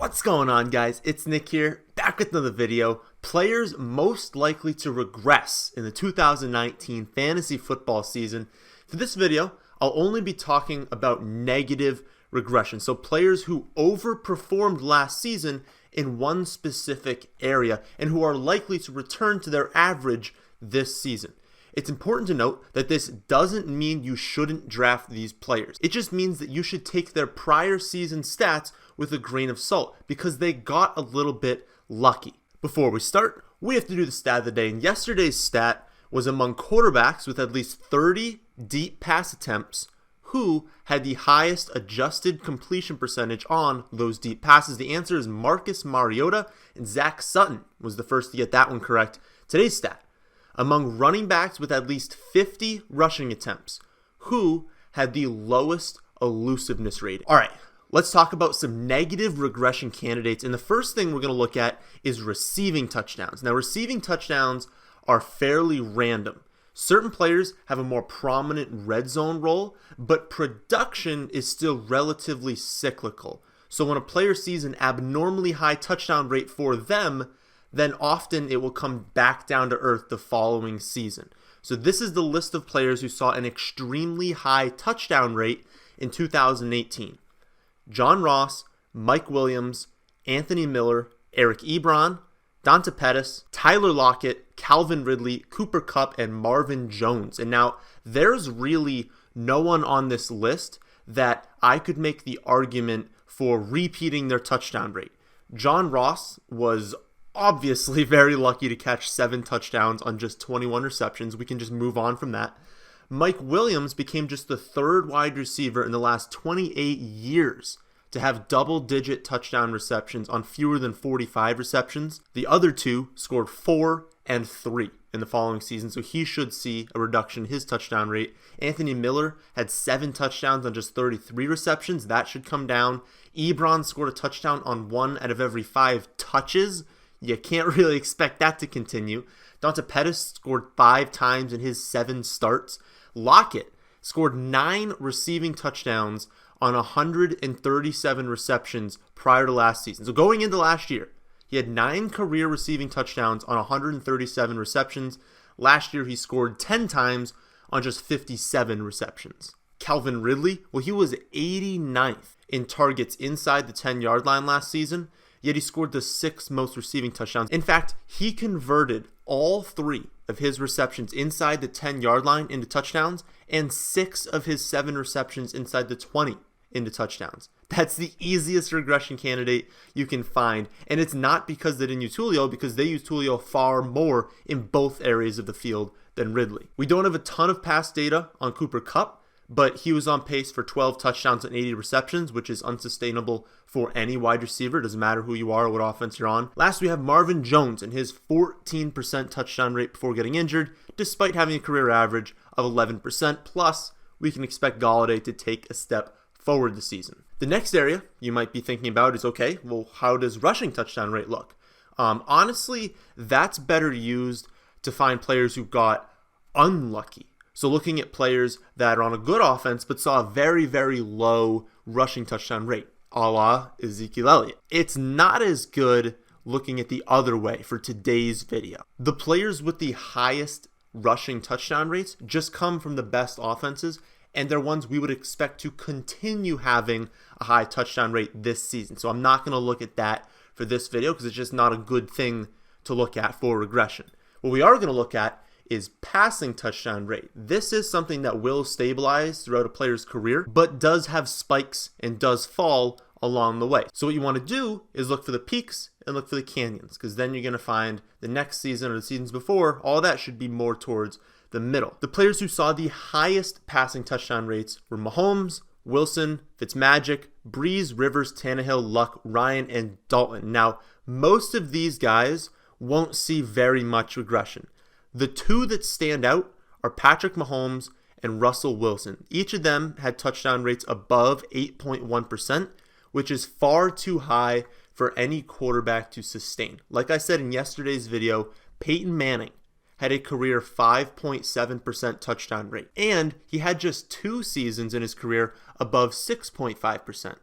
What's going on, guys? It's Nick here, back with another video. Players most likely to regress in the 2019 fantasy football season. For this video, I'll only be talking about negative regression. So players who overperformed last season in one specific area and who are likely to return to their average this season. It's important to note that this doesn't mean you shouldn't draft these players. It just means that you should take their prior season stats with a grain of salt because they got a little bit lucky. Before we start, we have to do the stat of the day, and yesterday's stat was among quarterbacks with at least 30 deep pass attempts who had the highest adjusted completion percentage on those deep passes. The answer is Marcus Mariota, and Zach Sutton was the first to get that one correct. Today's stat: among running backs with at least 50 rushing attempts, who had the lowest elusiveness rating? All right, let's talk about some negative regression candidates. And the first thing we're going to look at is receiving touchdowns. Now, receiving touchdowns are fairly random. Certain players have a more prominent red zone role, but production is still relatively cyclical. So when a player sees an abnormally high touchdown rate for them, then often it will come back down to earth the following season. So this is the list of players who saw an extremely high touchdown rate in 2018. John Ross, Mike Williams, Anthony Miller, Eric Ebron, Dante Pettis, Tyler Lockett, Calvin Ridley, Cooper Kupp, and Marvin Jones. And now there's really no one on this list that I could make the argument for repeating their touchdown rate. John Ross was obviously very lucky to catch 7 touchdowns on just 21 receptions. We can just move on from that. Mike Williams became just the third wide receiver in the last 28 years to have double-digit touchdown receptions on fewer than 45 receptions. The other two scored 4 and 3 in the following season, so he should see a reduction in his touchdown rate. Anthony Miller had 7 touchdowns on just 33 receptions. That should come down. Ebron scored a touchdown on 1 out of every 5 touches. You can't really expect that to continue. Dante Pettis scored 5 times in his 7 starts. Lockett scored 9 receiving touchdowns on 137 receptions prior to last season. So going into last year, he had 9 career receiving touchdowns on 137 receptions. Last year, he scored 10 times on just 57 receptions. Calvin Ridley, well, he was 89th in targets inside the 10-yard line last season, yet he scored the 6th most receiving touchdowns. In fact, he converted all 3 of his receptions inside the 10-yard line into touchdowns and 6 of his 7 receptions inside the 20 into touchdowns. That's the easiest regression candidate you can find, and it's not because they didn't use Tulio, because they use Tulio far more in both areas of the field than Ridley. We don't have a ton of past data on Cooper Kupp, but he was on pace for 12 touchdowns and 80 receptions, which is unsustainable for any wide receiver. It doesn't matter who you are or what offense you're on. Last, we have Marvin Jones and his 14% touchdown rate before getting injured, despite having a career average of 11%. Plus, we can expect Golladay to take a step forward this season. The next area you might be thinking about is, okay, well, how does rushing touchdown rate look? Honestly, that's better used to find players who got unlucky. So looking at players that are on a good offense but saw a very, very low rushing touchdown rate, a la Ezekiel Elliott. It's not as good looking at the other way for today's video. The players with the highest rushing touchdown rates just come from the best offenses, and they're ones we would expect to continue having a high touchdown rate this season. So I'm not going to look at that for this video because it's just not a good thing to look at for regression. What we are going to look at is passing touchdown rate. This is something that will stabilize throughout a player's career, but does have spikes and does fall along the way. So what you want to do is look for the peaks and look for the canyons, because then you're going to find the next season or the seasons before, all that should be more towards the middle. The players who saw the highest passing touchdown rates were Mahomes, Wilson, Fitzmagic, Breeze, Rivers, Tannehill, Luck, Ryan, and Dalton. Now, most of these guys won't see very much regression. The 2 that stand out are Patrick Mahomes and Russell Wilson. Each of them had touchdown rates above 8.1%, which is far too high for any quarterback to sustain. Like I said in yesterday's video, Peyton Manning had a career 5.7% touchdown rate, and he had just 2 seasons in his career above 6.5%.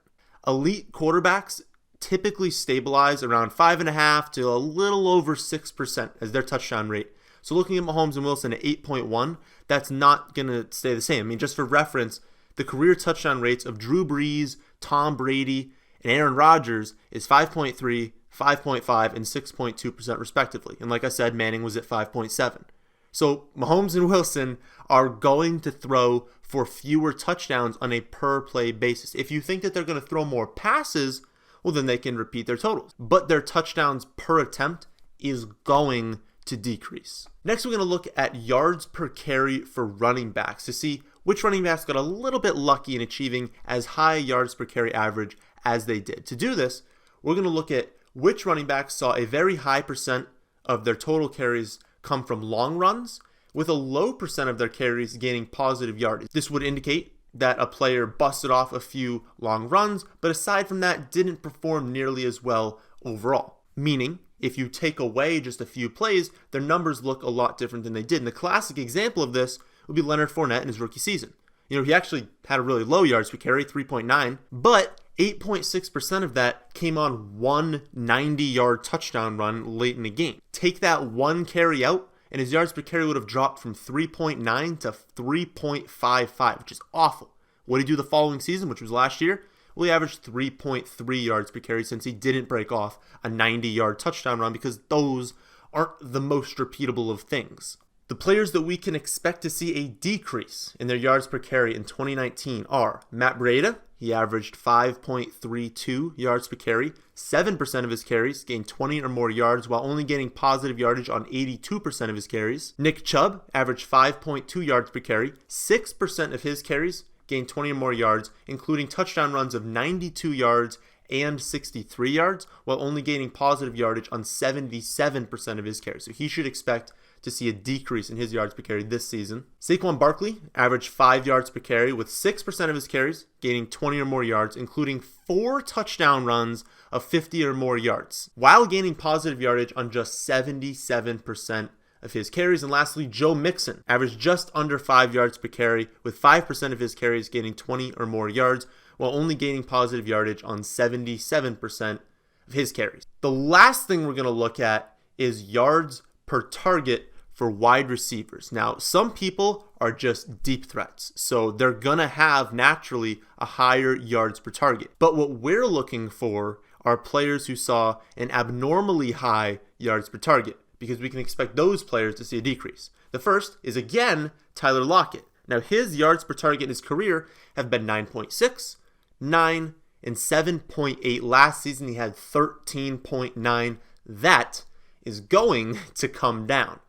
Elite quarterbacks typically stabilize around 5.5 to a little over 6% as their touchdown rate. So looking at Mahomes and Wilson at 8.1, that's not going to stay the same. I mean, just for reference, the career touchdown rates of Drew Brees, Tom Brady, and Aaron Rodgers is 5.3, 5.5, and 6.2% respectively. And like I said, Manning was at 5.7. So Mahomes and Wilson are going to throw for fewer touchdowns on a per play basis. If you think that they're going to throw more passes, well, then they can repeat their totals. But their touchdowns per attempt is going to decrease. Next, we're going to look at yards per carry for running backs to see which running backs got a little bit lucky in achieving as high yards per carry average as they did. To do this, we're going to look at which running backs saw a very high percent of their total carries come from long runs, with a low percent of their carries gaining positive yardage. This would indicate that a player busted off a few long runs, but aside from that, didn't perform nearly as well overall. Meaning, if you take away just a few plays, their numbers look a lot different than they did. And the classic example of this would be Leonard Fournette in his rookie season. He actually had a really low yards per carry, 3.9, but 8.6% of that came on one 90-yard touchdown run late in the game. Take that one carry out, and his yards per carry would have dropped from 3.9 to 3.55, which is awful. What did he do the following season, which was last year? Well, he averaged 3.3 yards per carry since he didn't break off a 90-yard touchdown run, because those aren't the most repeatable of things. The players that we can expect to see a decrease in their yards per carry in 2019 are Matt Breida. He averaged 5.32 yards per carry. 7% of his carries gained 20 or more yards while only gaining positive yardage on 82% of his carries. Nick Chubb averaged 5.2 yards per carry. 6% of his carries gained 20 or more yards, including touchdown runs of 92 yards and 63 yards, while only gaining positive yardage on 77% of his carries. So he should expect to see a decrease in his yards per carry this season. Saquon Barkley averaged 5 yards per carry, with 6% of his carries gaining 20 or more yards, including 4 touchdown runs of 50 or more yards, while gaining positive yardage on just 77% of his carries. And lastly, Joe Mixon averaged just under 5 yards per carry, with 5% of his carries gaining 20 or more yards, while only gaining positive yardage on 77% of his carries. The last thing we're going to look at is yards per target for wide receivers. Now, some people are just deep threats, so they're going to have naturally a higher yards per target. But what we're looking for are players who saw an abnormally high yards per target, because we can expect those players to see a decrease. The first is, again, Tyler Lockett. Now, his yards per target in his career have been 9.6, 9, and 7.8. Last season, he had 13.9. That is going to come down.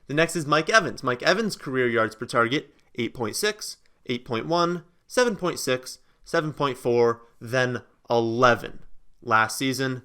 The next is Mike Evans. Mike Evans' career yards per target, 8.6, 8.1, 7.6, 7.4, then 11. Last season,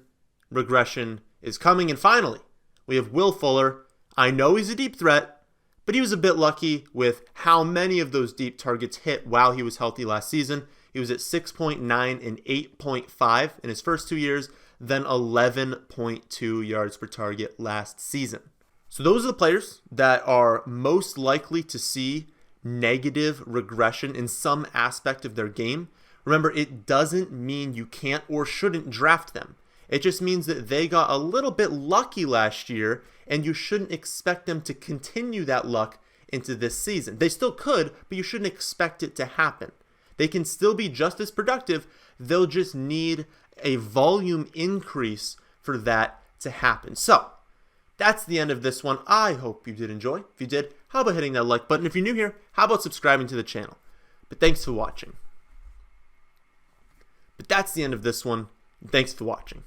regression is coming. And finally, we have Will Fuller. I know he's a deep threat, but he was a bit lucky with how many of those deep targets hit while he was healthy last season. He was at 6.9 and 8.5 in his first 2 years, then 11.2 yards per target last season. So those are the players that are most likely to see negative regression in some aspect of their game. Remember, it doesn't mean you can't or shouldn't draft them. It just means that they got a little bit lucky last year, and you shouldn't expect them to continue that luck into this season. They still could, but you shouldn't expect it to happen. They can still be just as productive. They'll just need a volume increase for that to happen. So that's the end of this one. I hope you did enjoy. If you did, how about hitting that like button? If you're new here, how about subscribing to the channel? But thanks for watching. But that's the end of this one. Thanks for watching.